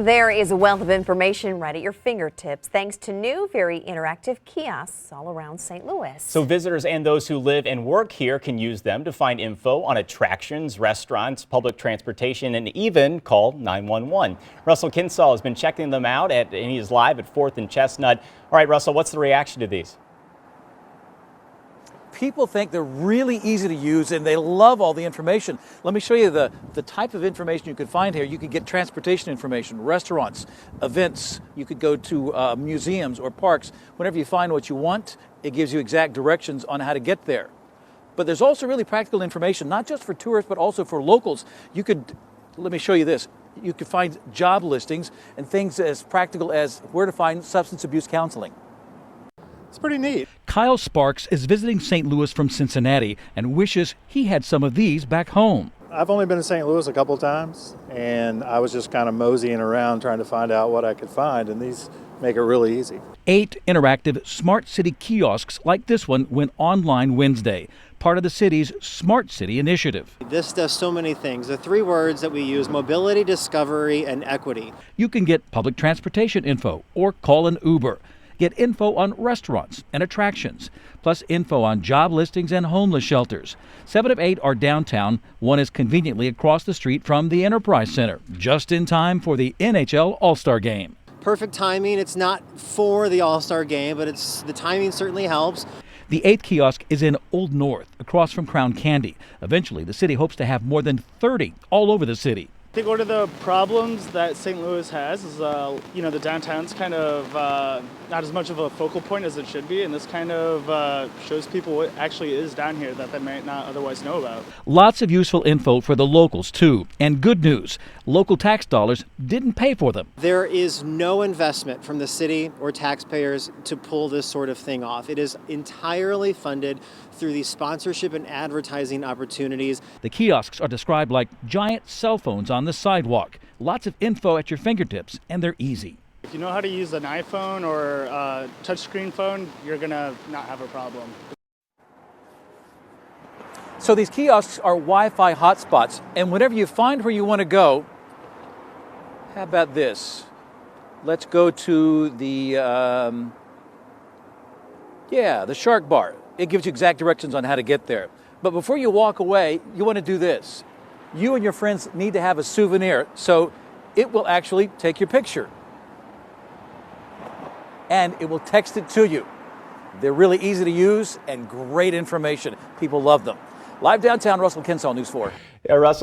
There is a wealth of information right at your fingertips thanks to new, very interactive kiosks all around St. Louis. So visitors and those who live and work here can use them to find info on attractions, restaurants, public transportation, and even call 911. Russell Kinsall has been checking them out and he is live at 4th and Chestnut. All right, Russell, what's the reaction to these? People think they're really easy to use and they love all the information. Let me show you the type of information you could find here. You could get transportation information, restaurants, events. You could go to museums or parks. Whenever you find what you want, it gives you exact directions on how to get there. But there's also really practical information, not just for tourists, but also for locals. Let me show you this. You could find job listings and things as practical as where to find substance abuse counseling. It's pretty neat. Kyle Sparks is visiting St. Louis from Cincinnati and wishes he had some of these back home. I've only been to St. Louis a couple of times, and I was just kind of moseying around trying to find out what I could find, and these make it really easy. 8 interactive smart city kiosks like this one went online Wednesday, part of the city's Smart City initiative. This does so many things. The 3 words that we use: mobility, discovery, and equity. You can get public transportation info or call an Uber. Get info on restaurants and attractions, plus info on job listings and homeless shelters. 7 of 8 are downtown. One is conveniently across the street from the Enterprise Center, just in time for the NHL All-Star Game. Perfect timing. It's not for the All-Star Game, but the timing certainly helps. The 8th kiosk is in Old North, across from Crown Candy. Eventually, the city hopes to have more than 30 all over the city. I think one of the problems that St. Louis has is, the downtown's kind of not as much of a focal point as it should be, and this kind of shows people what actually is down here that they might not otherwise know about. Lots of useful info for the locals, too. And good news, local tax dollars didn't pay for them. There is no investment from the city or taxpayers to pull this sort of thing off. It is entirely funded through these sponsorship and advertising opportunities. The kiosks are described like giant cell phones on the sidewalk. Lots of info at your fingertips, and they're easy. If you know how to use an iPhone or a touchscreen phone, you're going to not have a problem. So these kiosks are Wi-Fi hotspots, and whenever you find where you want to go, how about this? Let's go to the Shark Bar. It gives you exact directions on how to get there. But before you walk away, you want to do this. You and your friends need to have a souvenir, so it will actually take your picture. And it will text it to you. They're really easy to use and great information. People love them. Live downtown, Russell Kinsall, News 4. Yeah, Russell.